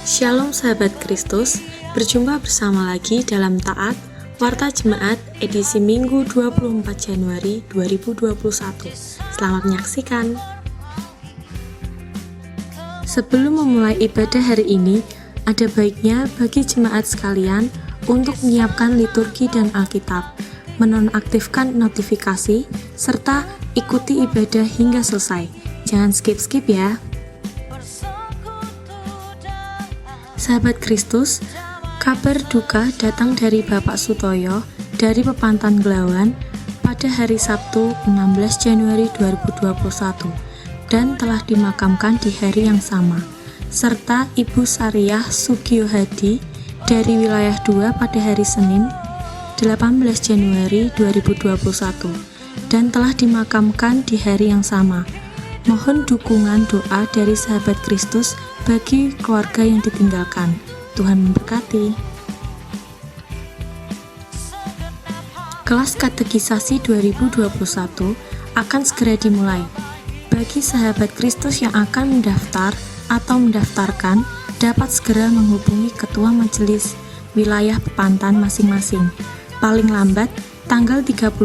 Shalom sahabat Kristus, berjumpa bersama lagi dalam Taat Warta Jemaat edisi Minggu 24 Januari 2021. Selamat menyaksikan. Sebelum memulai ibadah hari ini, ada baiknya bagi jemaat sekalian untuk menyiapkan liturgi dan Alkitab, menonaktifkan notifikasi, serta ikuti ibadah hingga selesai. Jangan skip-skip ya. Sahabat Kristus, kabar duka datang dari Bapak Sutoyo dari Pepantan Glawan pada hari Sabtu 16 Januari 2021 dan telah dimakamkan di hari yang sama, serta Ibu Sariah Sugiohadi dari wilayah 2 pada hari Senin 18 Januari 2021 dan telah dimakamkan di hari yang sama. Mohon dukungan doa dari sahabat Kristus bagi keluarga yang ditinggalkan. Tuhan memberkati. Kelas Katekisasi 2021 akan segera dimulai. Bagi sahabat Kristus yang akan mendaftar atau mendaftarkan, dapat segera menghubungi Ketua Majelis Wilayah Pepantan masing-masing, paling lambat tanggal 31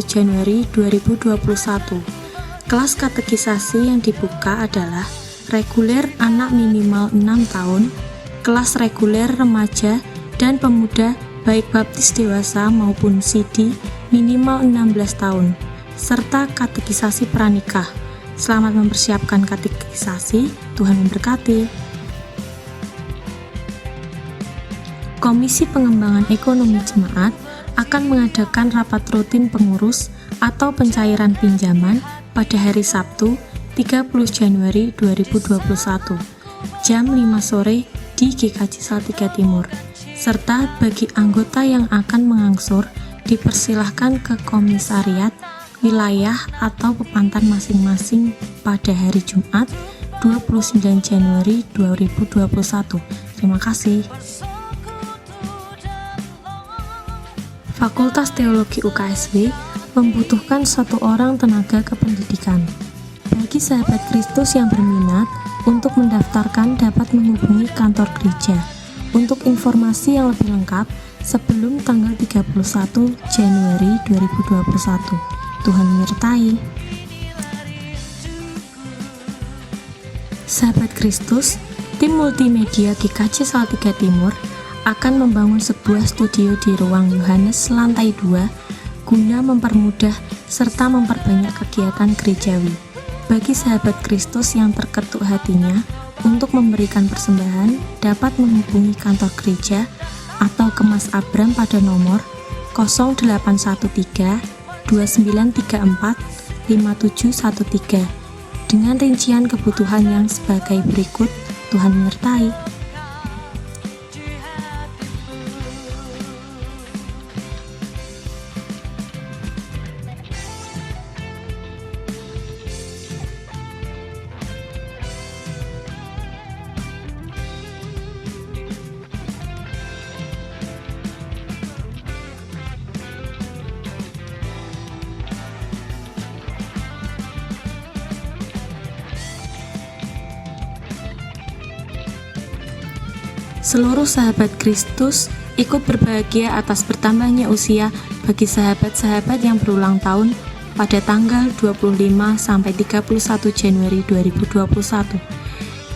Januari 2021. Kelas katekisasi yang dibuka adalah reguler anak minimal 6 tahun, kelas reguler remaja dan pemuda baik baptis dewasa maupun CD minimal 16 tahun, serta katekisasi pranikah. Selamat mempersiapkan katekisasi, Tuhan memberkati. Komisi Pengembangan Ekonomi Jemaat akan mengadakan rapat rutin pengurus atau pencairan pinjaman pada hari Sabtu 30 Januari 2021 jam 5 sore di GKJ Salatiga Timur, serta bagi anggota yang akan mengangsur dipersilahkan ke komisariat wilayah atau pepantan masing-masing pada hari Jumat 29 Januari 2021. Terima kasih. Fakultas Teologi UKSW membutuhkan 1 orang tenaga kependidikan. Bagi sahabat Kristus yang berminat untuk mendaftarkan dapat menghubungi kantor gereja untuk informasi yang lebih lengkap sebelum tanggal 31 Januari 2021. Tuhan menyertai. Sahabat Kristus, tim multimedia GKJ Salatiga Timur akan membangun sebuah studio di ruang Yohanes lantai 2 guna mempermudah serta memperbanyak kegiatan gerejawi. Bagi sahabat Kristus yang terketuk hatinya untuk memberikan persembahan, dapat menghubungi kantor gereja atau ke Mas Abram pada nomor 0813 2934 5713 dengan rincian kebutuhan yang sebagai berikut. Tuhan menyertai. Seluruh sahabat Kristus ikut berbahagia atas bertambahnya usia bagi sahabat-sahabat yang berulang tahun pada tanggal 25 sampai 31 Januari 2021.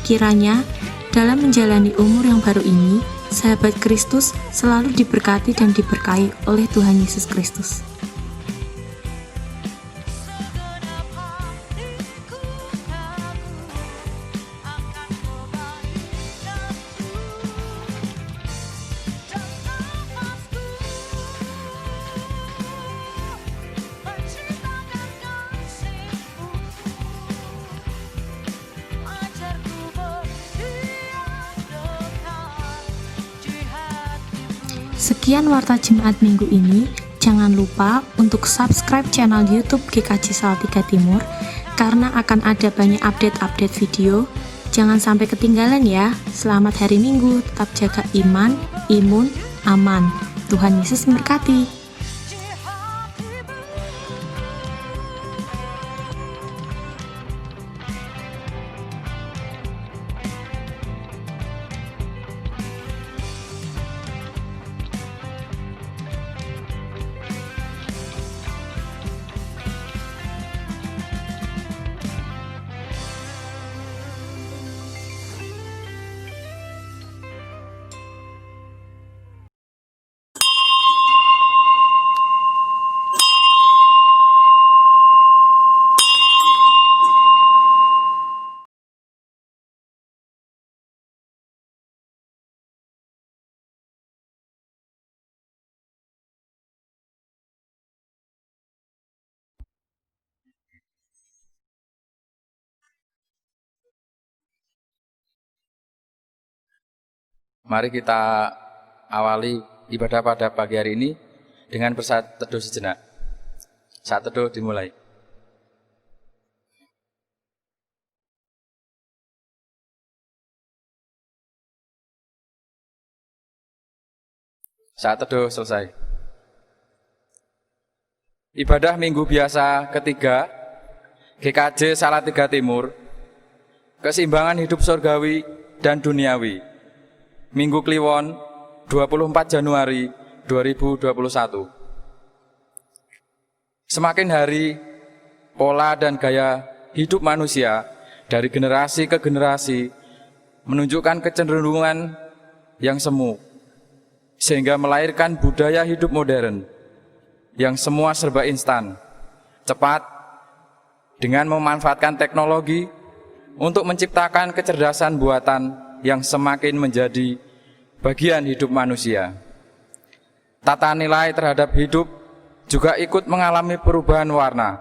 Kiranya dalam menjalani umur yang baru ini, sahabat Kristus selalu diberkati dan diberkahi oleh Tuhan Yesus Kristus. Sekian Warta Jemaat minggu ini. Jangan lupa untuk subscribe channel YouTube GKJ Salatiga Timur karena akan ada banyak update-update video. Jangan sampai ketinggalan ya. Selamat hari Minggu, tetap jaga iman, imun, aman. Tuhan Yesus memberkati. Mari kita awali ibadah pada pagi hari ini dengan bersaat teduh sejenak. Saat teduh dimulai. Saat teduh selesai. Ibadah minggu biasa ketiga GKJ Salatiga Timur, keseimbangan hidup surgawi dan duniawi. Minggu Kliwon 24 Januari 2021. Semakin hari, pola dan gaya hidup manusia dari generasi ke generasi menunjukkan kecenderungan yang semu, sehingga melahirkan budaya hidup modern yang semua serba instan, cepat, dengan memanfaatkan teknologi untuk menciptakan kecerdasan buatan yang semakin menjadi bagian hidup manusia. Tata nilai terhadap hidup juga ikut mengalami perubahan warna,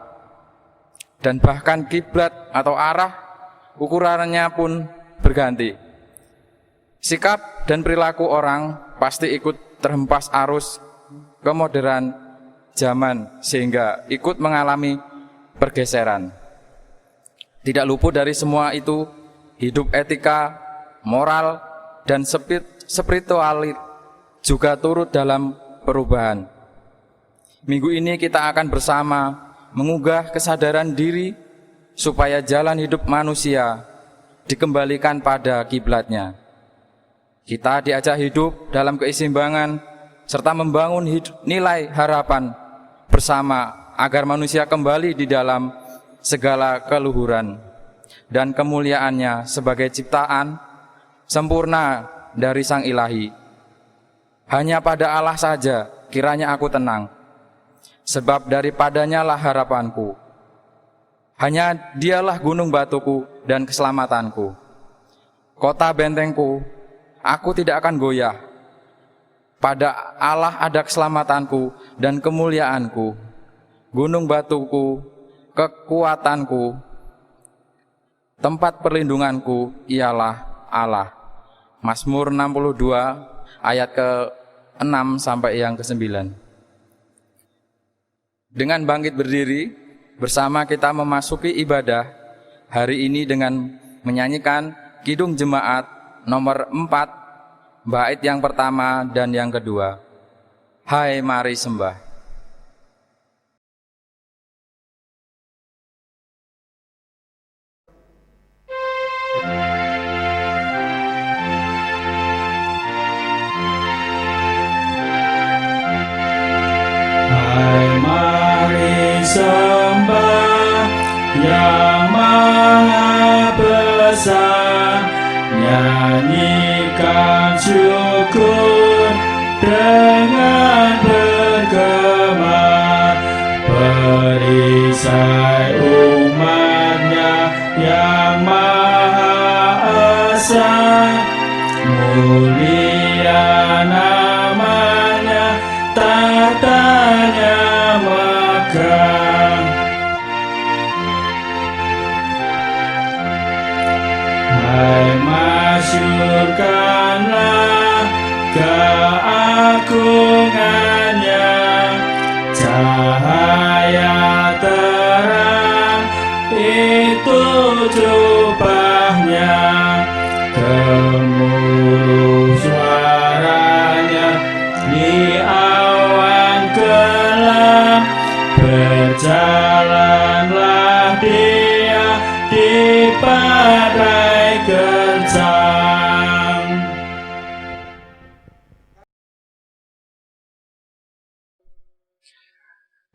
dan bahkan kiblat atau arah ukurannya pun berganti. Sikap dan perilaku orang pasti ikut terhempas arus kemodernan zaman sehingga ikut mengalami pergeseran. Tidak luput dari semua itu, hidup etika, moral, dan spiritualit juga turut dalam perubahan. Minggu ini kita akan bersama menggugah kesadaran diri supaya jalan hidup manusia dikembalikan pada kiblatnya. Kita diajak hidup dalam keseimbangan serta membangun nilai harapan bersama agar manusia kembali di dalam segala keluhuran dan kemuliaannya sebagai ciptaan sempurna dari Sang Ilahi. Hanya pada Allah saja kiranya aku tenang, sebab daripadanya lah harapanku. Hanya Dialah gunung batuku dan keselamatanku, kota bentengku, aku tidak akan goyah. Pada Allah ada keselamatanku dan kemuliaanku, gunung batuku, kekuatanku, tempat perlindunganku ialah Allah. Mazmur 62 ayat ke-6 sampai yang ke-9. Dengan bangkit berdiri, bersama kita memasuki ibadah hari ini dengan menyanyikan Kidung Jemaat nomor 4, bait yang pertama dan yang kedua. Hai mari sembah. Sembah yang maha besar, nyanyikan syukur dengan bergema, perisai umatnya yang maha esa, mulia namanya, tahtanya megah. Hai masyurkanlah keagungannya, cahaya terang itu jubahnya, gemuruh suaranya di awan gelap, berjalanlah Dia di badai kencang.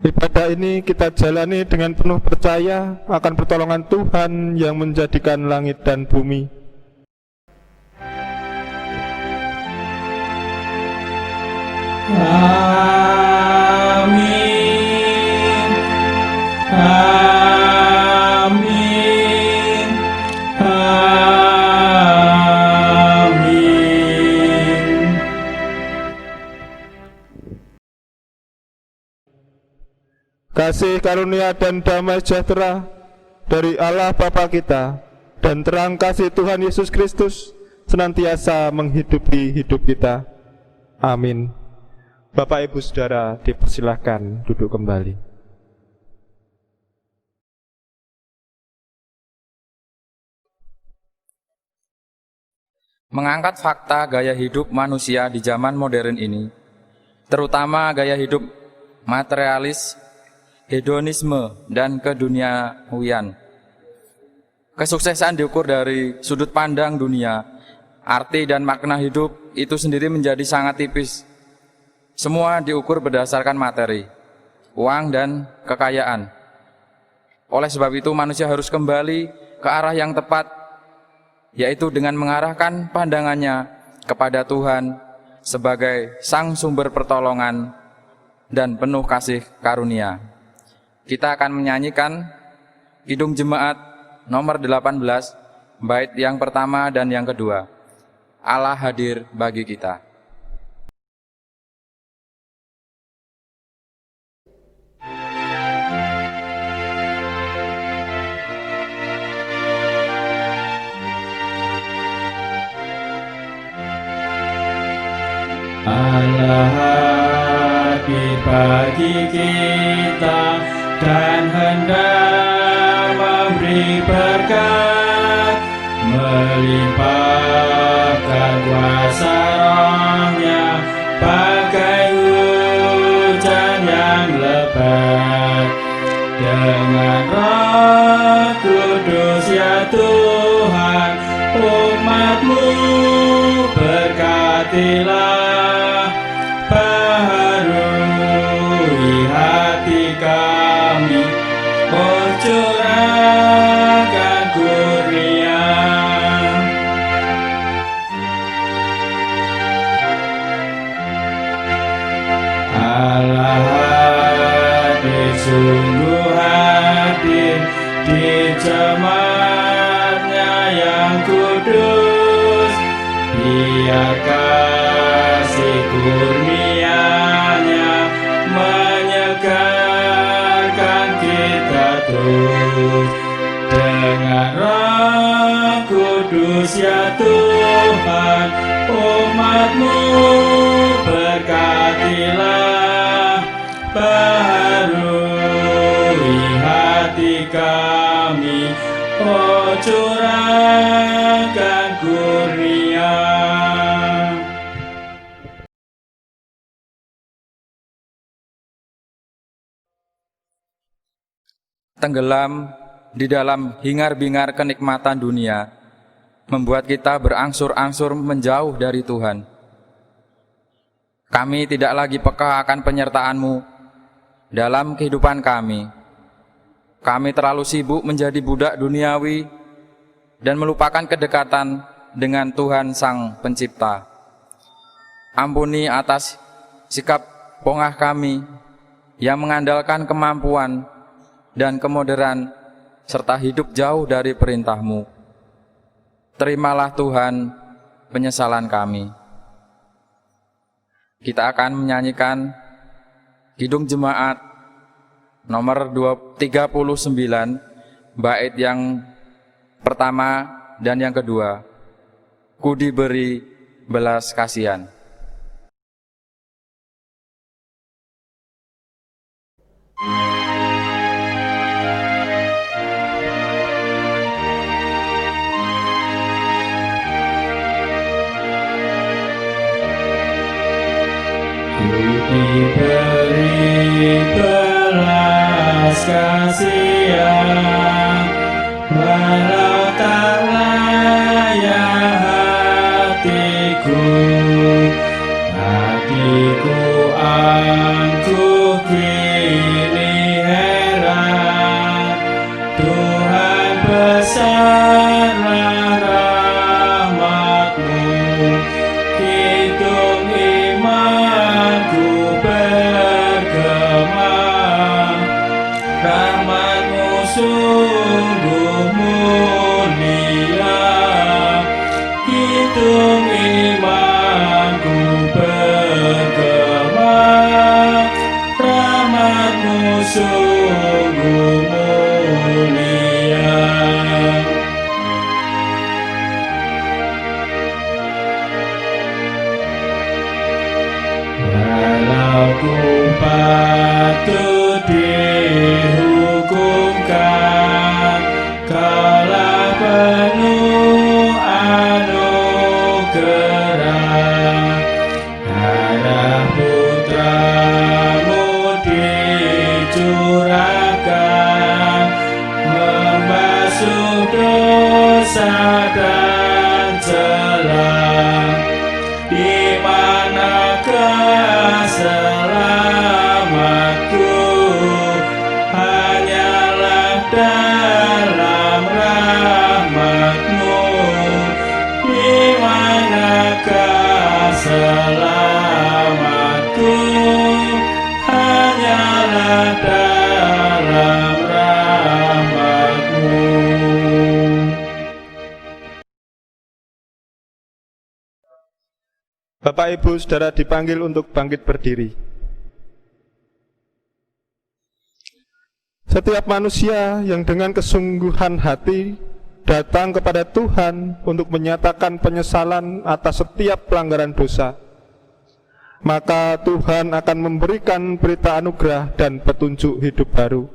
Ibadah ini kita jalani dengan penuh percaya akan pertolongan Tuhan yang menjadikan langit dan bumi. Amin. Amin. Amin. Kasih karunia dan damai sejahtera dari Allah Bapa kita dan terang kasih Tuhan Yesus Kristus senantiasa menghidupi hidup kita. Amin. Bapak Ibu Saudara, dipersilahkan duduk kembali. Mengangkat fakta gaya hidup manusia di zaman modern ini, terutama gaya hidup materialis, hedonisme, dan keduniawian. Kesuksesan diukur dari sudut pandang dunia, arti dan makna hidup itu sendiri menjadi sangat tipis. Semua diukur berdasarkan materi, uang, dan kekayaan. Oleh sebab itu manusia harus kembali ke arah yang tepat, yaitu dengan mengarahkan pandangannya kepada Tuhan sebagai sang sumber pertolongan dan penuh kasih karunia. Kita akan menyanyikan Kidung Jemaat nomor 18, bait yang pertama dan yang kedua. Allah hadir bagi kita. Allah hadir bagi kita dan hendak memberi berkat, melimpahkan kuasa Roh-Nya bagai hujan yang lebat. Dengan Roh Kudus ya Tuhan, umat-Mu berkatilah. Baharui hati kami, oh curahkan kurnia. Allah hadir, sungguh hadir di jemaat-Nya yang kudus. Biar kasih kurnia-Nya menyegarkan kita terus. Dengan Roh Kudus ya Tuhan, umat-Mu berkatilah. Baharui hati kami, oh curahkan kurnia. Tenggelam di dalam hingar-bingar kenikmatan dunia membuat kita berangsur-angsur menjauh dari Tuhan. Kami tidak lagi peka akan penyertaan-Mu dalam kehidupan kami. Kami terlalu sibuk menjadi budak duniawi dan melupakan kedekatan dengan Tuhan Sang Pencipta. Ampuni atas sikap pongah kami yang mengandalkan kemampuan dan kemoderan serta hidup jauh dari perintah-Mu. Terimalah Tuhan penyesalan kami. Kita akan menyanyikan Kidung Jemaat nomor 39, bait yang pertama dan yang kedua. Ku diberi belas kasihan. Diberi belas kasihan, walau tak layak hatiku, hatiku angkuh kini heran. Tuhan besarlah rahmat-Mu, hitung imanku bergema. Rahmat-Mu sungguh Bapak, Ibu, Saudara dipanggil untuk bangkit berdiri. Setiap manusia yang dengan kesungguhan hati datang kepada Tuhan untuk menyatakan penyesalan atas setiap pelanggaran dosa, maka Tuhan akan memberikan berita anugerah dan petunjuk hidup baru.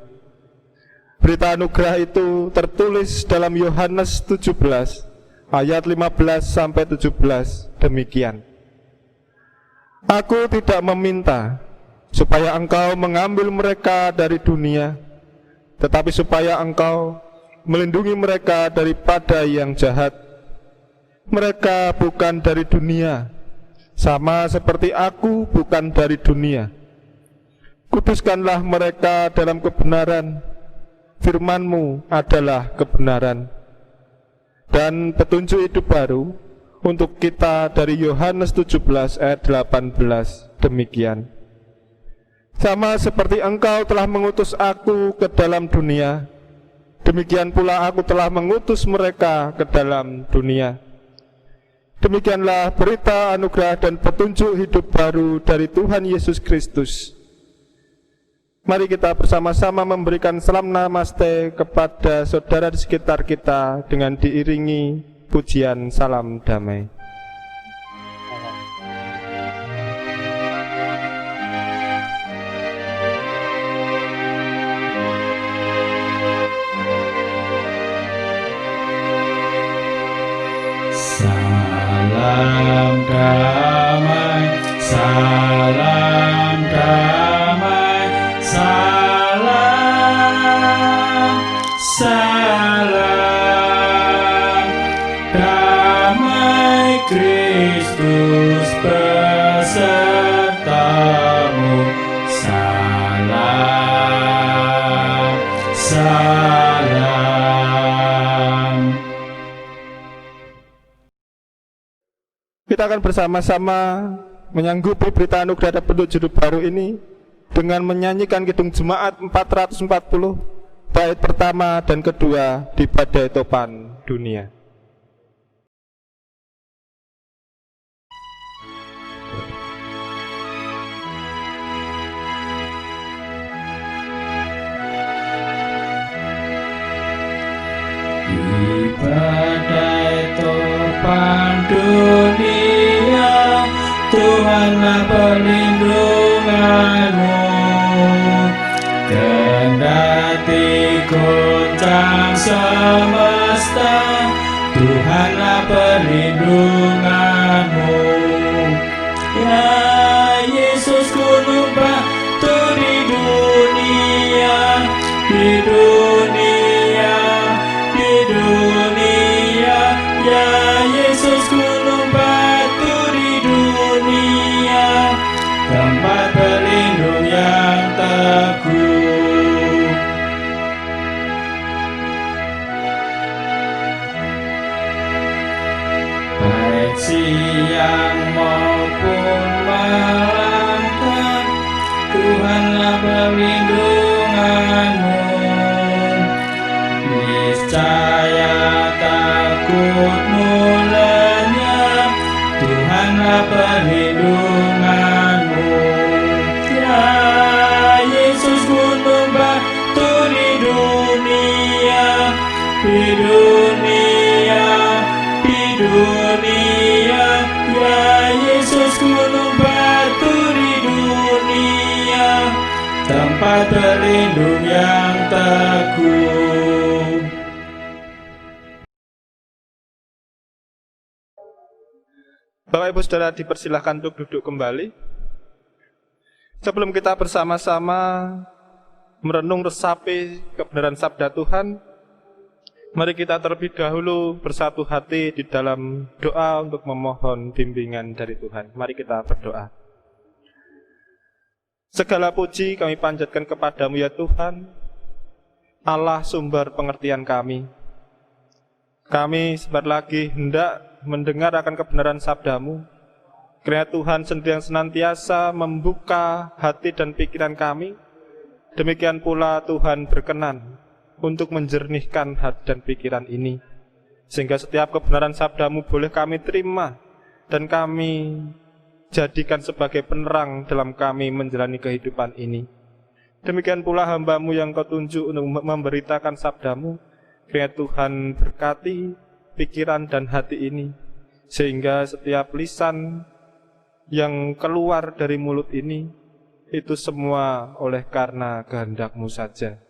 Berita anugerah itu tertulis dalam Yohanes 17 ayat 15 sampai 17 demikian. Aku tidak meminta supaya engkau mengambil mereka dari dunia, tetapi supaya engkau melindungi mereka daripada yang jahat. Mereka bukan dari dunia, sama seperti aku bukan dari dunia. Kuduskanlah mereka dalam kebenaran, firman-Mu adalah kebenaran. Dan petunjuk hidup baru untuk kita dari Yohanes 17 ayat 18 demikian. Sama seperti engkau telah mengutus aku ke dalam dunia, demikian pula aku telah mengutus mereka ke dalam dunia. Demikianlah berita anugerah dan petunjuk hidup baru dari Tuhan Yesus Kristus. Mari kita bersama-sama memberikan salam namaste kepada saudara di sekitar kita dengan diiringi pujian salam damai. Salam damai, salam damai, salam, salam damai Kristus besertamu. Salam, salam. Kita akan bersama-sama menyanggupi berita anugerah dan petunjuk hidup baru ini dengan menyanyikan Kidung Jemaat 440 bait pertama dan kedua di Badai Topan Dunia. Di badai topan dunia, Tuhanlah perlindunganmu. Kendati goncang semesta, Tuhanlah perlindunganmu. Ya Yesus gunung batu di dunia, di dunia, di dunia. Ya Yesus gunung batu di dunia, tempat berlindung yang teguh. Baik siang maupun malam, Tuhanlah perlindunganmu. Niscaya takutmu lenyap, Tuhanlah perlindunganmu. Ya Yesus gunung batu di dunia, di dunia, di dunia. Ya Yesus gunung batu di dunia, tempat berlindung yang teguh. Bapak Ibu Saudara dipersilahkan untuk duduk kembali. Sebelum kita bersama-sama merenung resapi kebenaran sabda Tuhan, mari kita terlebih dahulu bersatu hati di dalam doa untuk memohon bimbingan dari Tuhan. Mari kita berdoa. Segala puji kami panjatkan kepadamu ya Tuhan, Allah sumber pengertian kami. Kami sebentar lagi hendak mendengar akan kebenaran sabdamu. Kiranya Tuhan sendiri yang senantiasa membuka hati dan pikiran kami. Demikian pula Tuhan berkenan untuk menjernihkan hati dan pikiran ini, sehingga setiap kebenaran sabdamu boleh kami terima dan kami jadikan sebagai penerang dalam kami menjalani kehidupan ini. Demikian pula hamba-Mu yang Kau tunjuk untuk memberitakan sabda-Mu, kiranya Tuhan berkati pikiran dan hati ini, sehingga setiap lisan yang keluar dari mulut ini, itu semua oleh karena kehendak-Mu saja.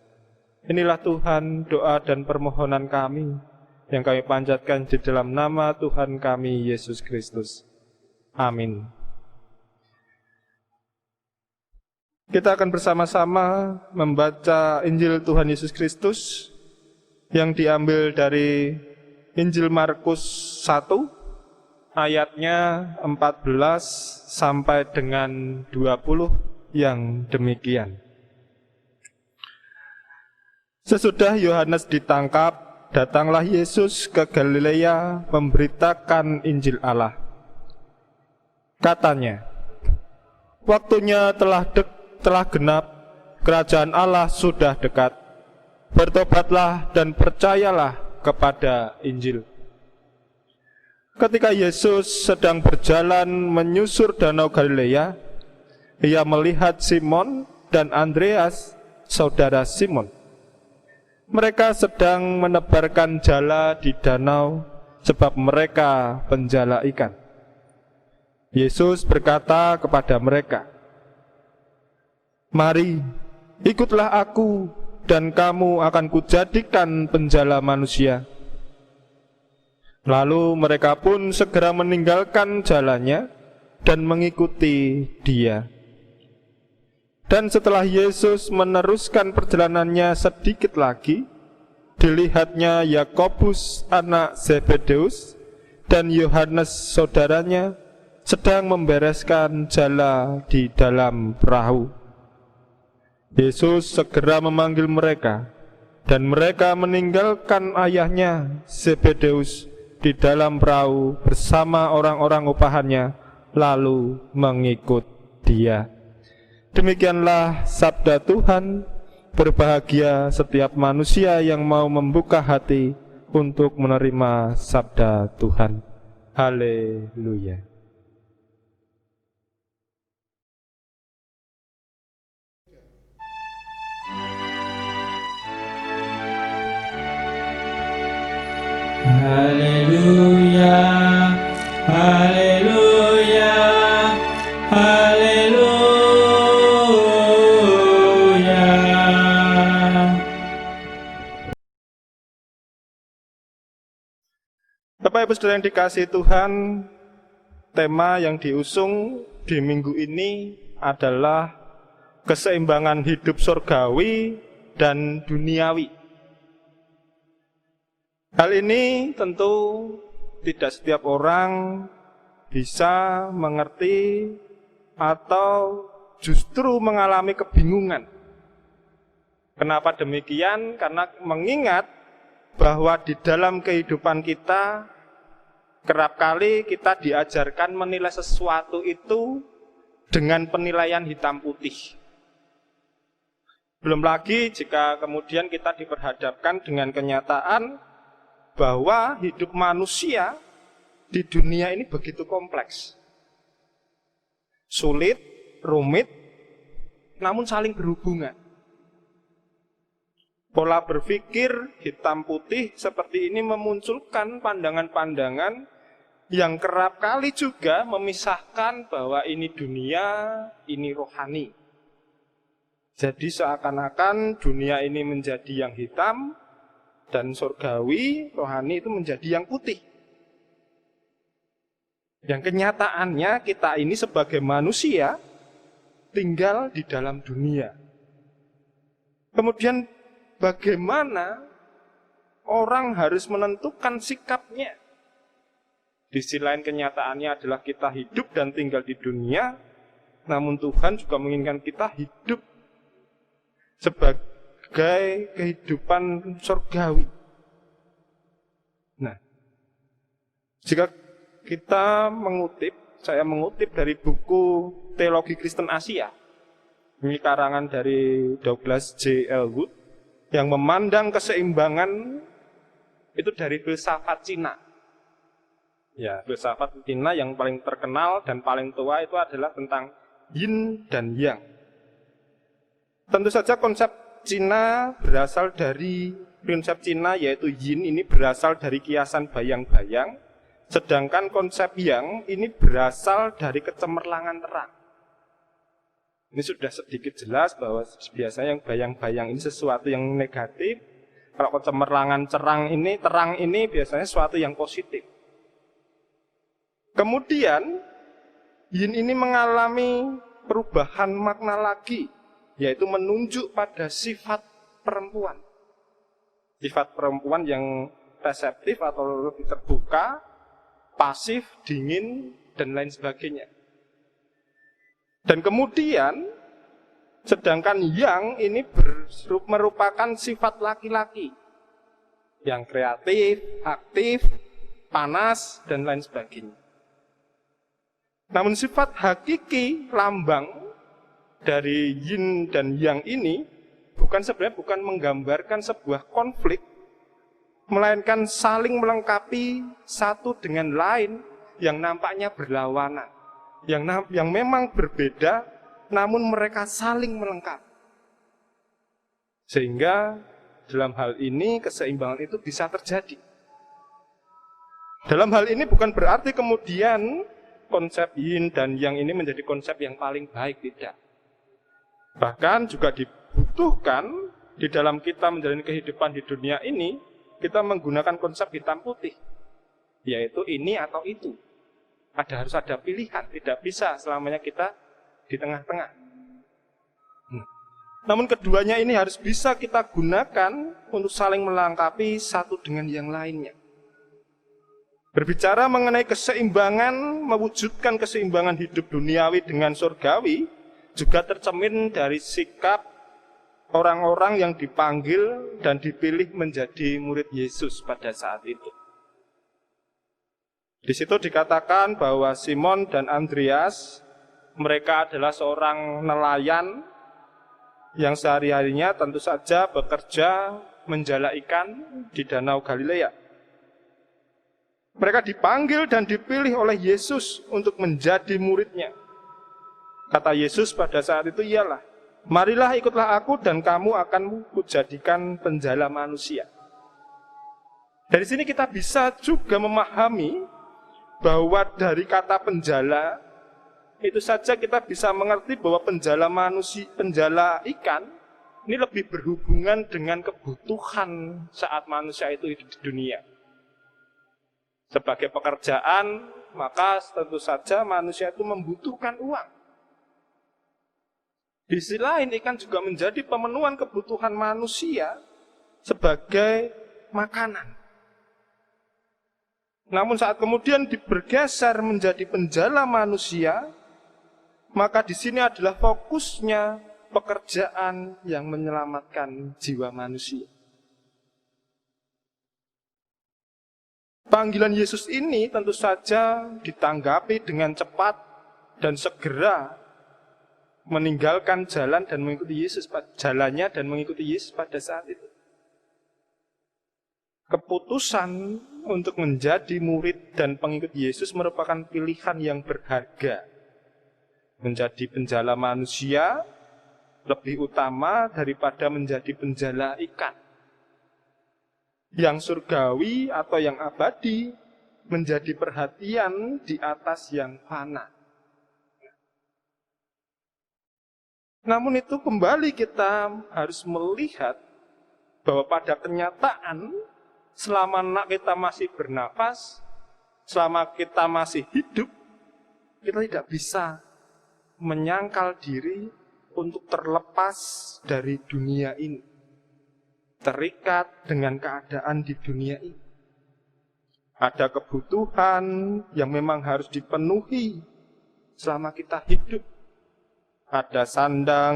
Inilah Tuhan doa dan permohonan kami, yang kami panjatkan di dalam nama Tuhan kami, Yesus Kristus. Amin. Kita akan bersama-sama membaca Injil Tuhan Yesus Kristus yang diambil dari Injil Markus 1 ayatnya 14 sampai dengan 20 yang demikian. Sesudah Yohanes ditangkap, datanglah Yesus ke Galilea memberitakan Injil Allah. Katanya, waktunya telah genap, kerajaan Allah sudah dekat. Bertobatlah dan percayalah kepada Injil. Ketika Yesus sedang berjalan menyusur danau Galilea, Ia melihat Simon dan Andreas, saudara Simon. Mereka sedang menebarkan jala di danau, sebab mereka penjala ikan. Yesus berkata kepada mereka, "Mari, ikutlah aku, dan kamu akan kujadikan penjala manusia." Lalu mereka pun segera meninggalkan jalannya dan mengikuti Dia. Dan setelah Yesus meneruskan perjalanannya sedikit lagi, dilihatnya Yakobus anak Zebedeus dan Yohanes saudaranya sedang membereskan jala di dalam perahu. Yesus segera memanggil mereka, dan mereka meninggalkan ayahnya Zebedeus di dalam perahu bersama orang-orang upahannya, lalu mengikut Dia. Demikianlah sabda Tuhan. Berbahagia setiap manusia yang mau membuka hati untuk menerima sabda Tuhan. Haleluya. Haleluya, haleluya, haleluya. Bapak Ibu Saudara yang dikasihi Tuhan, tema yang diusung di minggu ini adalah keseimbangan hidup surgawi dan duniawi. Hal ini tentu tidak setiap orang bisa mengerti atau justru mengalami kebingungan. Kenapa demikian? Karena mengingat bahwa di dalam kehidupan kita kerap kali kita diajarkan menilai sesuatu itu dengan penilaian hitam putih. Belum lagi jika kemudian kita diperhadapkan dengan kenyataan bahwa hidup manusia di dunia ini begitu kompleks, sulit, rumit, namun saling berhubungan. Pola berpikir hitam putih seperti ini memunculkan pandangan-pandangan yang kerap kali juga memisahkan bahwa ini dunia, ini rohani. Jadi seakan-akan dunia ini menjadi yang hitam, dan surgawi, rohani itu menjadi yang putih. Yang kenyataannya kita ini sebagai manusia tinggal di dalam dunia. Kemudian bagaimana orang harus menentukan sikapnya? Di sisi lain kenyataannya adalah kita hidup dan tinggal di dunia, namun Tuhan juga menginginkan kita hidup sebagai kehidupan surgawi. Nah, jika kita saya mengutip dari buku Teologi Kristen Asia, ini karangan dari Douglas J. Elwood, yang memandang keseimbangan itu dari filsafat Cina, Ya, filsafat Cina yang paling terkenal dan paling tua itu adalah tentang yin dan yang. Tentu saja konsep Cina berasal dari konsep Cina yaitu yin ini berasal dari kiasan bayang-bayang, sedangkan konsep yang ini berasal dari kecemerlangan terang. Ini sudah sedikit jelas bahwa biasanya yang bayang-bayang ini sesuatu yang negatif. Kalau kecemerlangan terang ini biasanya sesuatu yang positif. Kemudian yin ini mengalami perubahan makna lagi, yaitu menunjuk pada sifat perempuan. Sifat perempuan yang reseptif atau lebih terbuka, pasif, dingin, dan lain sebagainya. Dan kemudian, sedangkan yang ini merupakan sifat laki-laki yang kreatif, aktif, panas, dan lain sebagainya. Namun sifat hakiki lambang dari yin dan yang ini sebenarnya bukan menggambarkan sebuah konflik, melainkan saling melengkapi satu dengan lain yang nampaknya berlawanan, yang memang berbeda, namun mereka saling melengkapi. Sehingga dalam hal ini keseimbangan itu bisa terjadi. Dalam hal ini bukan berarti kemudian konsep yin dan yang ini menjadi konsep yang paling baik, tidak. Bahkan juga dibutuhkan di dalam kita menjalani kehidupan di dunia ini, kita menggunakan konsep hitam putih, yaitu ini atau itu. Harus ada pilihan, tidak bisa selamanya kita di tengah-tengah. Namun keduanya ini harus bisa kita gunakan untuk saling melengkapi satu dengan yang lainnya. Berbicara mengenai keseimbangan, mewujudkan keseimbangan hidup duniawi dengan surgawi, juga tercermin dari sikap orang-orang yang dipanggil dan dipilih menjadi murid Yesus pada saat itu. Di situ dikatakan bahwa Simon dan Andreas, mereka adalah seorang nelayan yang sehari-harinya tentu saja bekerja menjala ikan di Danau Galilea. Mereka dipanggil dan dipilih oleh Yesus untuk menjadi muridnya. Kata Yesus pada saat itu ialah, marilah ikutlah aku dan kamu akan kujadikan penjala manusia. Dari sini kita bisa juga memahami bahwa dari kata penjala, itu saja kita bisa mengerti bahwa penjala ikan ini lebih berhubungan dengan kebutuhan saat manusia itu hidup di dunia. Sebagai pekerjaan, maka tentu saja manusia itu membutuhkan uang. Di sisi lain, ikan juga menjadi pemenuhan kebutuhan manusia sebagai makanan. Namun saat kemudian bergeser menjadi penjala manusia, maka di sini adalah fokusnya pekerjaan yang menyelamatkan jiwa manusia. Panggilan Yesus ini tentu saja ditanggapi dengan cepat dan segera meninggalkan jalan dan mengikuti Yesus, jalannya dan mengikuti Yesus pada saat itu. Keputusan untuk menjadi murid dan pengikut Yesus merupakan pilihan yang berharga. Menjadi penjala manusia lebih utama daripada menjadi penjala ikan. Yang surgawi atau yang abadi menjadi perhatian di atas yang fana. Namun itu kembali kita harus melihat bahwa pada kenyataan selama kita masih bernafas, selama kita masih hidup, kita tidak bisa menyangkal diri untuk terlepas dari dunia ini, terikat dengan keadaan di dunia ini. Ada kebutuhan yang memang harus dipenuhi selama kita hidup. Ada sandang,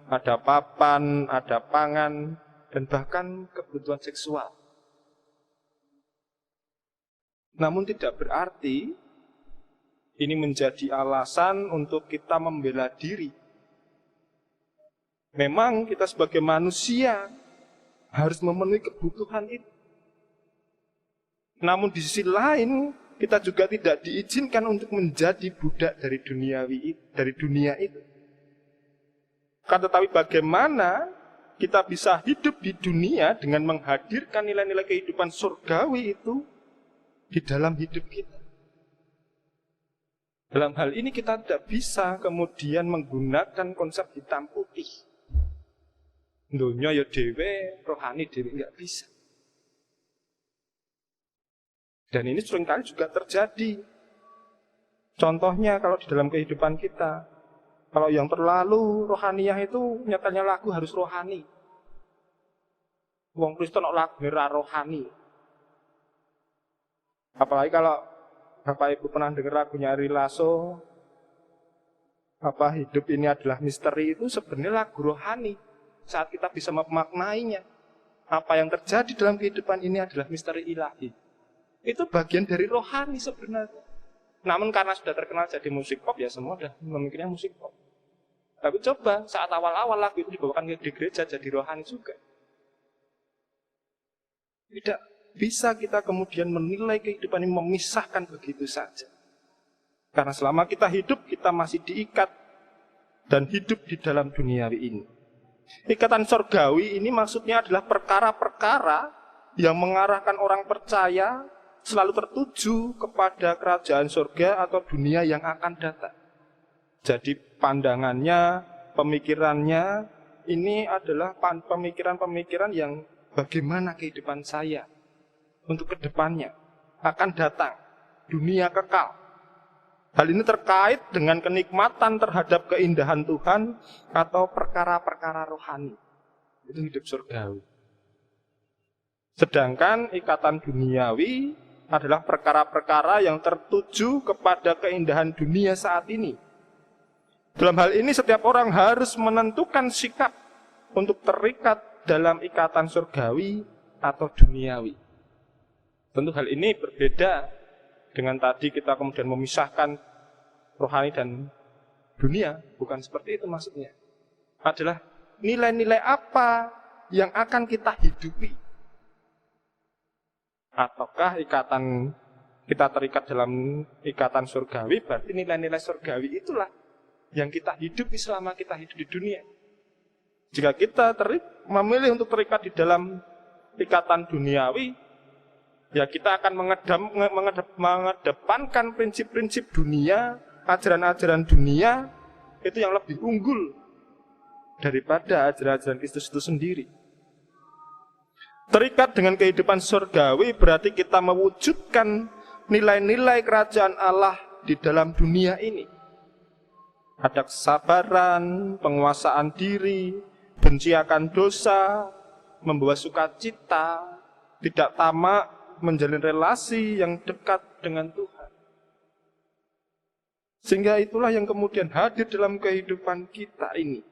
ada papan, ada pangan, dan bahkan kebutuhan seksual. Namun tidak berarti ini menjadi alasan untuk kita membela diri. Memang kita sebagai manusia harus memenuhi kebutuhan itu. Namun di sisi lain, kita juga tidak diizinkan untuk menjadi budak dari dunia itu. Kan tetapi bagaimana kita bisa hidup di dunia dengan menghadirkan nilai-nilai kehidupan surgawi itu di dalam hidup kita. Dalam hal ini kita tidak bisa kemudian menggunakan konsep hitam putih. Dunia ya dewe, rohani dewe, nggak bisa. Dan ini seringkali juga terjadi. Contohnya kalau di dalam kehidupan kita, kalau yang terlalu rohaniah itu nyatanya lagu harus rohani. Wong Kristen lagu rohani. Apalagi kalau Bapak Ibu pernah dengar lagunya Ari Lasso, hidup ini adalah misteri, itu sebenarnya lagu rohani. Saat kita bisa memaknainya, apa yang terjadi dalam kehidupan ini adalah misteri ilahi. Itu bagian dari rohani sebenarnya. Namun karena sudah terkenal jadi musik pop, ya semua sudah memikirnya musik pop. Tapi coba saat awal-awal lagu itu dibawakan di gereja jadi rohani juga. Tidak bisa kita kemudian menilai kehidupan ini memisahkan begitu saja. Karena selama kita hidup, kita masih diikat dan hidup di dalam duniawi ini. Ikatan surgawi ini maksudnya adalah perkara-perkara yang mengarahkan orang percaya selalu tertuju kepada kerajaan surga atau dunia yang akan datang. Jadi pandangannya, pemikirannya, ini adalah pemikiran-pemikiran yang bagaimana kehidupan saya untuk kedepannya akan datang dunia kekal. Hal ini terkait dengan kenikmatan terhadap keindahan Tuhan atau perkara-perkara rohani. Itu hidup surgawi. Sedangkan ikatan duniawi adalah perkara-perkara yang tertuju kepada keindahan dunia saat ini. Dalam hal ini setiap orang harus menentukan sikap untuk terikat dalam ikatan surgawi atau duniawi. Tentu hal ini berbeda dengan tadi kita kemudian memisahkan rohani dan dunia. Bukan seperti itu maksudnya. Adalah nilai-nilai apa yang akan kita hidupi. Ataukah kita terikat dalam ikatan surgawi, berarti nilai-nilai surgawi itulah yang kita hidupi selama kita hidup di dunia. Jika kita memilih untuk terikat di dalam ikatan duniawi, ya kita akan mengedepankan prinsip-prinsip dunia, ajaran-ajaran dunia, itu yang lebih unggul daripada ajaran-ajaran Kristus itu sendiri. Terikat dengan kehidupan surgawi berarti kita mewujudkan nilai-nilai kerajaan Allah di dalam dunia ini. Ada kesabaran, penguasaan diri, benci akan dosa, membawa sukacita, tidak tamak, menjalin relasi yang dekat dengan Tuhan. Sehingga itulah yang kemudian hadir dalam kehidupan kita ini.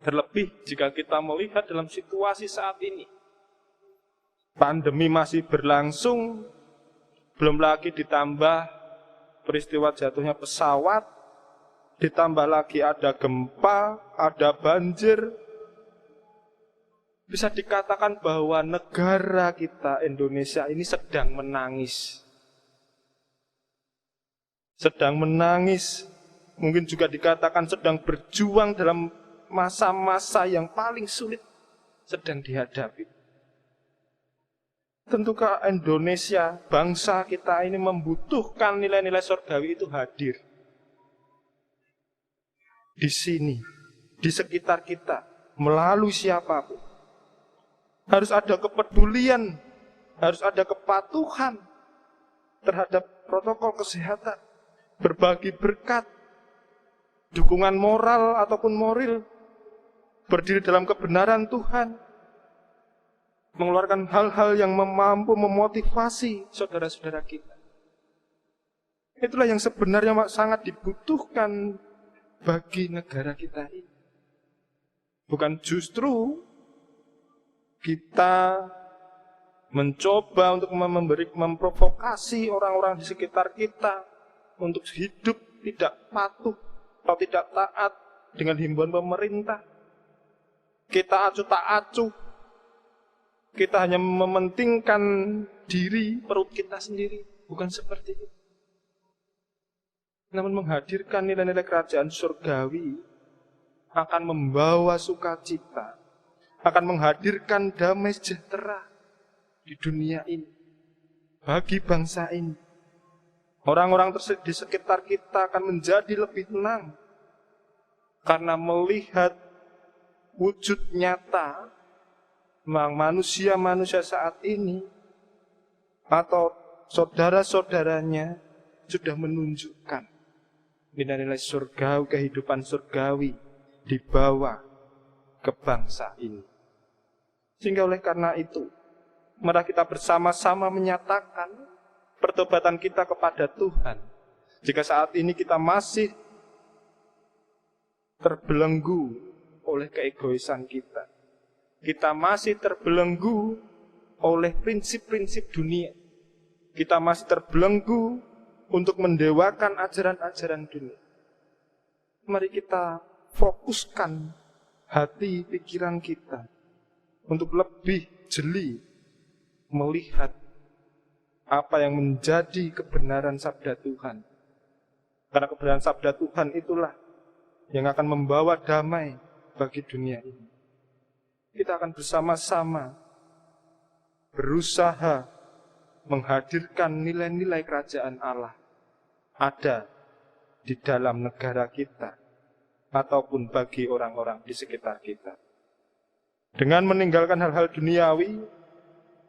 Terlebih jika kita melihat dalam situasi saat ini. Pandemi masih berlangsung, belum lagi ditambah peristiwa jatuhnya pesawat, ditambah lagi ada gempa, ada banjir. Bisa dikatakan bahwa negara kita Indonesia ini sedang menangis. Sedang menangis, mungkin juga dikatakan sedang berjuang dalam masa-masa yang paling sulit sedang dihadapi. Tentukah Indonesia, bangsa kita ini membutuhkan nilai-nilai surgawi itu hadir. Di sini, di sekitar kita, melalui siapapun. Harus ada kepedulian, harus ada kepatuhan terhadap protokol kesehatan, berbagi berkat, dukungan moral ataupun moral, berdiri dalam kebenaran Tuhan, mengeluarkan hal-hal yang mampu memotivasi saudara-saudara kita. Itulah yang sebenarnya sangat dibutuhkan bagi negara kita ini. Bukan justru kita mencoba untuk memprovokasi orang-orang di sekitar kita untuk hidup tidak patuh atau tidak taat dengan himbauan pemerintah. Kita acuh tak acuh. Kita hanya mementingkan diri, perut kita sendiri. Bukan seperti itu. Namun menghadirkan nilai-nilai kerajaan surgawi akan membawa sukacita, akan menghadirkan damai sejahtera di dunia ini, bagi bangsa ini. Orang-orang di sekitar kita akan menjadi lebih tenang karena melihat wujud nyata manusia-manusia saat ini atau saudara-saudaranya sudah menunjukkan nilai-nilai surgawi, kehidupan surgawi dibawa ke bangsa ini. Sehingga oleh karena itu, mari kita bersama-sama menyatakan pertobatan kita kepada Tuhan. Jika saat ini kita masih terbelenggu oleh keegoisan kita, kita masih terbelenggu oleh prinsip-prinsip dunia, kita masih terbelenggu untuk mendewakan ajaran-ajaran dunia. Mari kita fokuskan hati pikiran kita untuk lebih jeli melihat apa yang menjadi kebenaran sabda Tuhan. Karena kebenaran sabda Tuhan itulah yang akan membawa damai bagi dunia ini. Kita akan bersama-sama berusaha menghadirkan nilai-nilai kerajaan Allah ada di dalam negara kita ataupun bagi orang-orang di sekitar kita. Dengan meninggalkan hal-hal duniawi,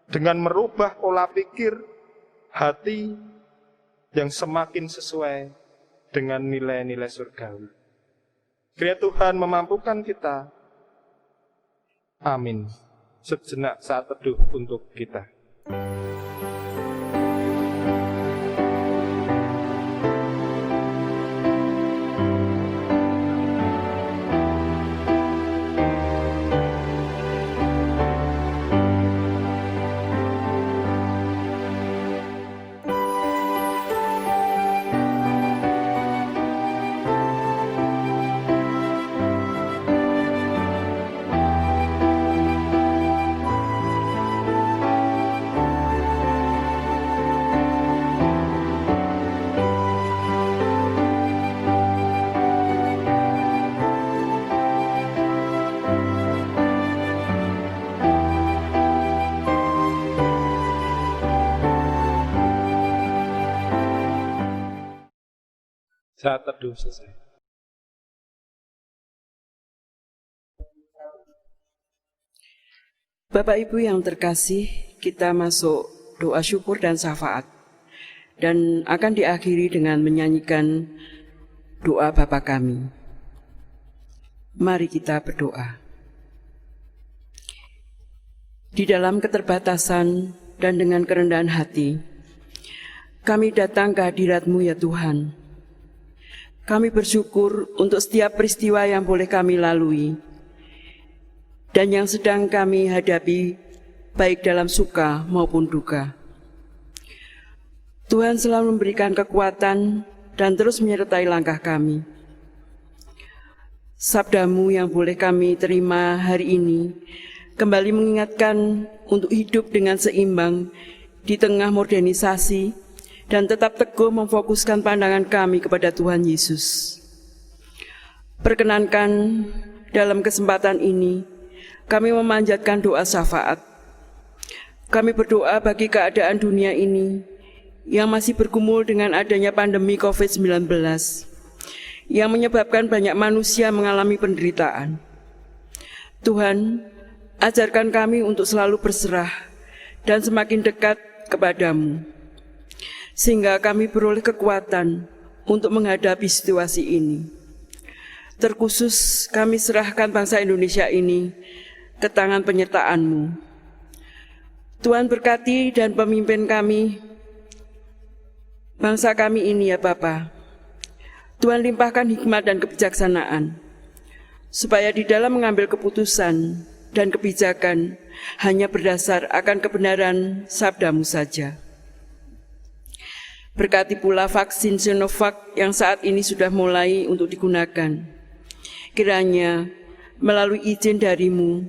dengan merubah pola pikir hati yang semakin sesuai dengan nilai-nilai surgawi. Kiranya Tuhan memampukan kita. Amin. Sejenak saat teduh untuk kita. Saat teduh selesai. Bapak Ibu yang terkasih, kita masuk doa syukur dan syafaat dan akan diakhiri dengan menyanyikan doa Bapa kami. Mari kita berdoa. Di dalam keterbatasan dan dengan kerendahan hati, kami datang ke hadirat-Mu ya Tuhan. Kami bersyukur untuk setiap peristiwa yang boleh kami lalui dan yang sedang kami hadapi, baik dalam suka maupun duka. Tuhan selalu memberikan kekuatan dan terus menyertai langkah kami. Sabda-Mu yang boleh kami terima hari ini kembali mengingatkan untuk hidup dengan seimbang di tengah modernisasi dan tetap teguh memfokuskan pandangan kami kepada Tuhan Yesus. Perkenankan dalam kesempatan ini, kami memanjatkan doa syafaat. Kami berdoa bagi keadaan dunia ini yang masih bergumul dengan adanya pandemi COVID-19, yang menyebabkan banyak manusia mengalami penderitaan. Tuhan, ajarkan kami untuk selalu berserah dan semakin dekat kepadamu, sehingga kami beroleh kekuatan untuk menghadapi situasi ini. Terkhusus kami serahkan bangsa Indonesia ini ke tangan penyertaan-Mu. Tuhan berkati dan pemimpin kami, bangsa kami ini ya Bapa. Tuhan limpahkan hikmat dan kebijaksanaan, supaya di dalam mengambil keputusan dan kebijakan hanya berdasar akan kebenaran sabda-Mu saja. Berkati pula vaksin Sinovac yang saat ini sudah mulai untuk digunakan. Kiranya melalui izin dari-Mu,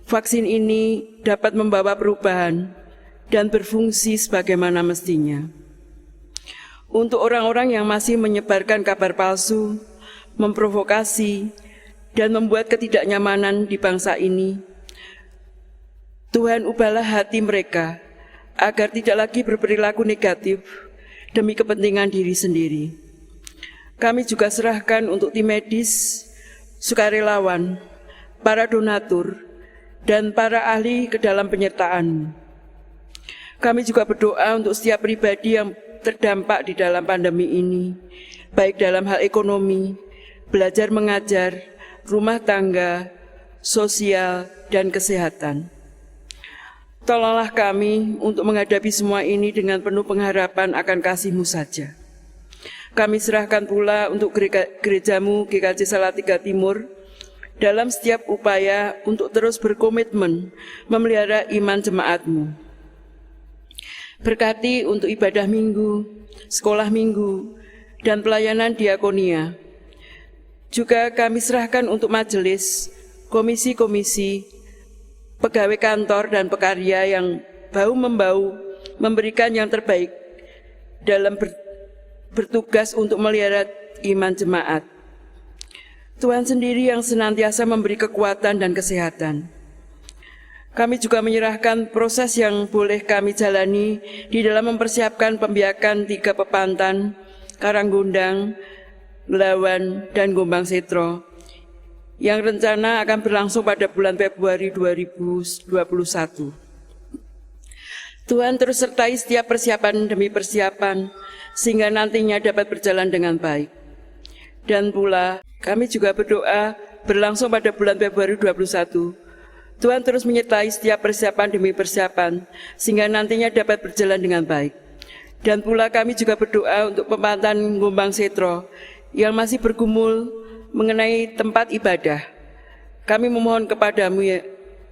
vaksin ini dapat membawa perubahan dan berfungsi sebagaimana mestinya. Untuk orang-orang yang masih menyebarkan kabar palsu, memprovokasi, dan membuat ketidaknyamanan di bangsa ini, Tuhan ubahlah hati mereka agar tidak lagi berperilaku negatif demi kepentingan diri sendiri. Kami juga serahkan untuk tim medis, sukarelawan, para donatur, dan para ahli ke dalam penyertaan. Kami juga berdoa untuk setiap pribadi yang terdampak di dalam pandemi ini, baik dalam hal ekonomi, belajar mengajar, rumah tangga, sosial, dan kesehatan. Tolonglah kami untuk menghadapi semua ini dengan penuh pengharapan akan kasih-Mu saja. Kami serahkan pula untuk gerejamu GKJ Salatiga Timur dalam setiap upaya untuk terus berkomitmen memelihara iman jemaat-Mu. Berkati untuk ibadah minggu, sekolah minggu, dan pelayanan diakonia. Juga kami serahkan untuk majelis, komisi-komisi, pegawai kantor dan pekarya yang bahu-membahu memberikan yang terbaik dalam bertugas untuk melihara iman jemaat. Tuhan sendiri yang senantiasa memberi kekuatan dan kesehatan. Kami juga menyerahkan proses yang boleh kami jalani di dalam mempersiapkan pembiakan 3 Pepantan, Karanggundang, Lawan, dan Gombang Setro yang rencana akan berlangsung pada bulan Februari 2021. Tuhan terus sertai setiap persiapan demi persiapan sehingga nantinya dapat berjalan dengan baik. Dan pula kami juga berdoa berlangsung pada bulan Februari 2021. Tuhan terus menyertai setiap persiapan demi persiapan, sehingga nantinya dapat berjalan dengan baik. Dan pula kami juga berdoa untuk Pepantan Gombang Setro yang masih bergumul mengenai tempat ibadah. Kami memohon kepadamu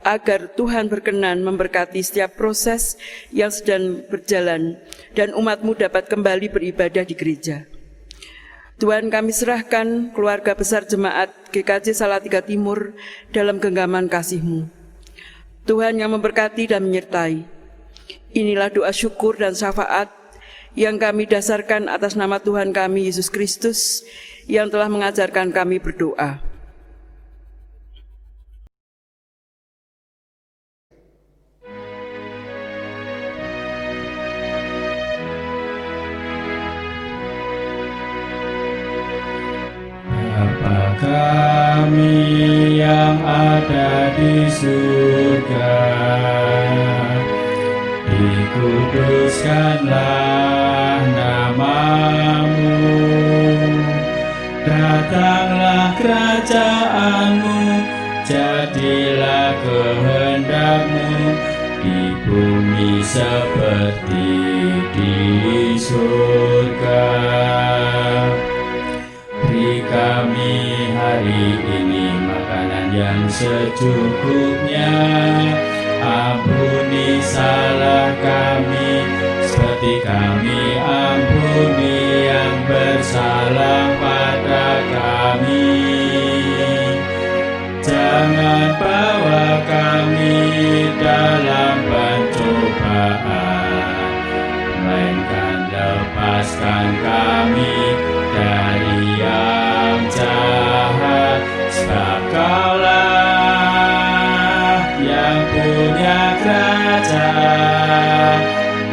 agar Tuhan berkenan memberkati setiap proses yang sedang berjalan dan umat-Mu dapat kembali beribadah di gereja. Tuhan, kami serahkan keluarga besar jemaat GKJ Salatiga Timur dalam genggaman kasih-Mu. Tuhan yang memberkati dan menyertai. Inilah doa syukur dan syafaat yang kami dasarkan atas nama Tuhan kami Yesus Kristus yang telah mengajarkan kami berdoa. Bapa kami yang ada di surga, dikuduskanlah nama-Mu, datanglah kerajaan-Mu, jadilah kehendak-Mu di bumi seperti di surga. Beri kami hari ini makanan yang secukupnya, ampuni salah kami seperti kami ampuni yang bersalah pada kami. Jangan bawa kami dalam pencobaan, melainkan lepaskan kami dari yang jahat, sebab Kaulah yang punya kerajaan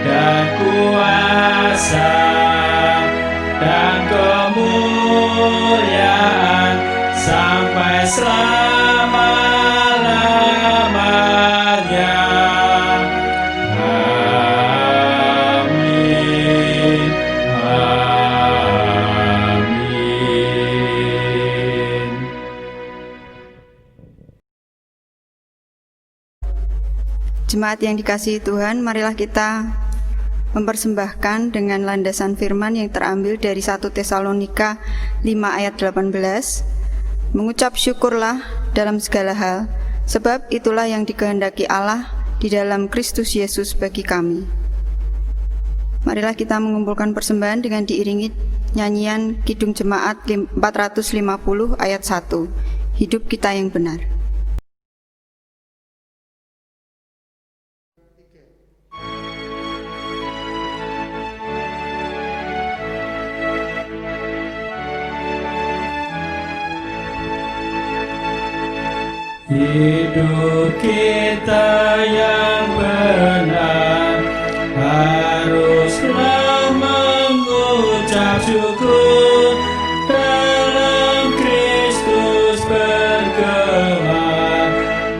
dan kuasa dan kemuliaan sampai selama-lamanya. Amin. Amin. Jemaat yang dikasihi Tuhan, marilah kita mempersembahkan dengan landasan firman yang terambil dari 1 Tesalonika 5 ayat 18. Mengucap syukurlah dalam segala hal, sebab itulah yang dikehendaki Allah di dalam Kristus Yesus bagi kami. Marilah kita mengumpulkan persembahan dengan diiringi nyanyian Kidung Jemaat 450 ayat 1. Hidup kita yang benar. Hidup kita yang benar haruslah mengucap syukur, dalam Kristus bergema,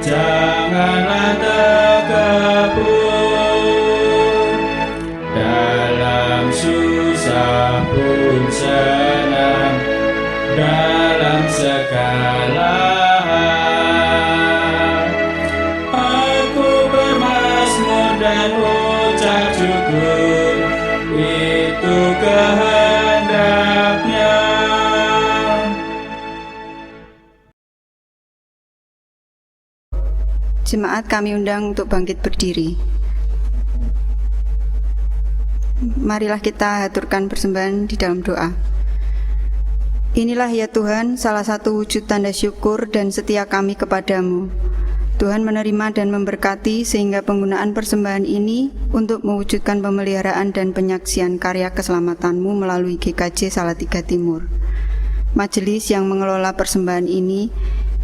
janganlah terkepung. Dalam susah pun senang, dalam segala hal aku bermazmur dan ucap syukur, itu kehendaknya. Jemaat kami undang untuk bangkit berdiri. Marilah kita haturkan persembahan di dalam doa. Inilah ya Tuhan salah satu wujud tanda syukur dan setia kami kepadamu. Tuhan menerima dan memberkati sehingga penggunaan persembahan ini untuk mewujudkan pemeliharaan dan penyaksian karya keselamatan-Mu melalui GKJ Salatiga Timur. Majelis yang mengelola persembahan ini,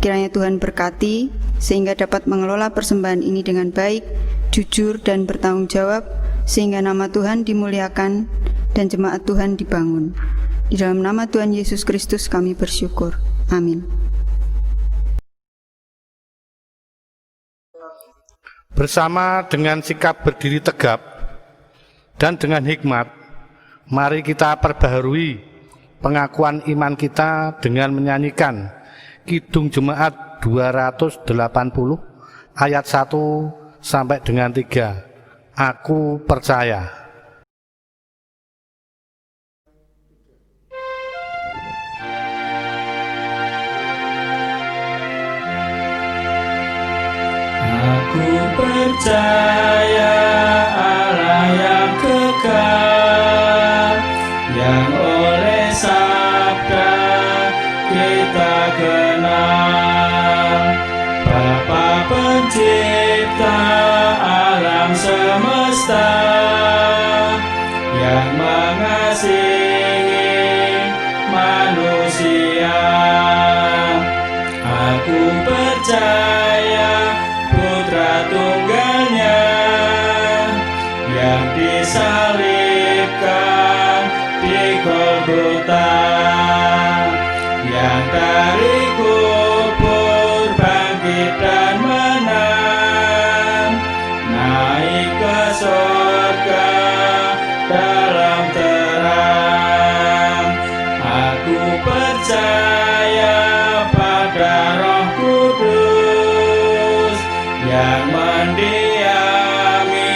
kiranya Tuhan berkati sehingga dapat mengelola persembahan ini dengan baik, jujur dan bertanggung jawab, sehingga nama Tuhan dimuliakan dan jemaat Tuhan dibangun. Di dalam nama Tuhan Yesus Kristus kami bersyukur. Amin. Bersama dengan sikap berdiri tegap dan dengan hikmat, mari kita perbaharui pengakuan iman kita dengan menyanyikan Kidung Jemaat 280 ayat 1 sampai dengan 3. Aku percaya. Aku percaya Allah yang kekal, yang oleh sabda kita kenal, Bapa pencipta alam semesta, yang mengasihi manusia. Aku percaya Putra Tunggalnya yang disalibkan di Golgota, yang dari kubur bangkit dan menang, naik ke surga dalam terang. Aku percaya pada Roh Kudus yang mendiami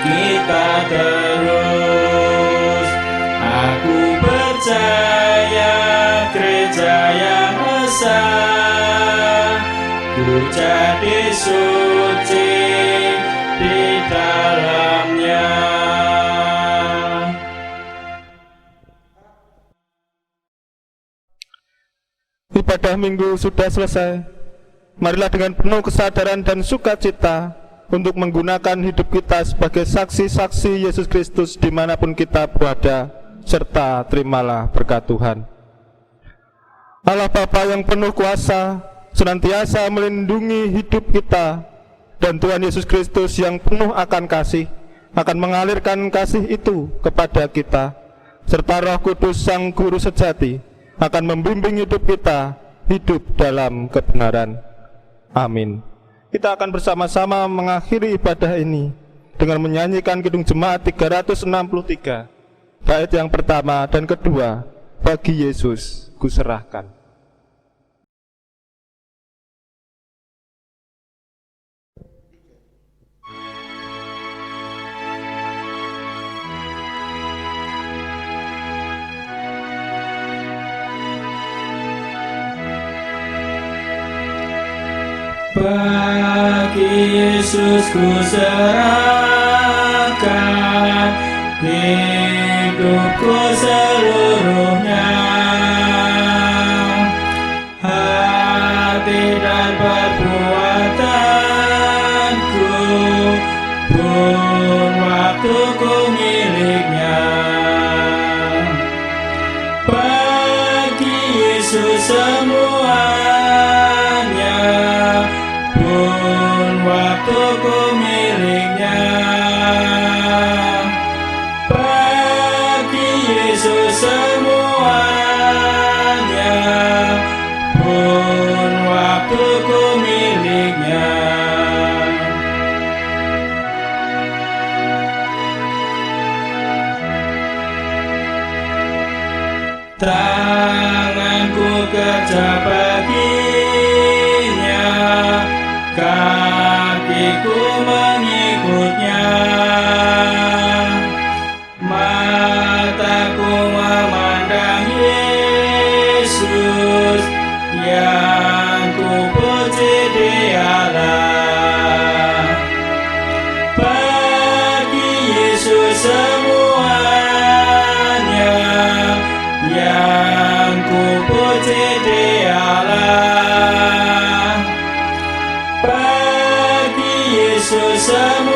kita terus. Aku percaya gereja yang esa, ku jadi suci di dalamnya. Ibadah minggu sudah selesai. Marilah dengan penuh kesadaran dan sukacita untuk menggunakan hidup kita sebagai saksi-saksi Yesus Kristus dimanapun kita berada, serta terimalah berkat Tuhan. Allah Bapa yang penuh kuasa senantiasa melindungi hidup kita, dan Tuhan Yesus Kristus yang penuh akan kasih akan mengalirkan kasih itu kepada kita, serta Roh Kudus Sang Guru sejati akan membimbing hidup kita hidup dalam kebenaran. Amin. Kita akan bersama-sama mengakhiri ibadah ini dengan menyanyikan Kidung Jemaat 363, bait yang pertama dan kedua, bagi Yesus kuserahkan. Bagi Yesus ku serahkan hidupku seluruhnya, hati dan perbuatanku pun waktuku miliknya. Bagi Yesus semuanya Tanganku kerja baginya, kakiku mengikutnya. Mataku memandang Yesus, yang ku puji Dialah. Bagi Yesus semuanya, yang ku puji Dialah. Bagi Yesus semuanya,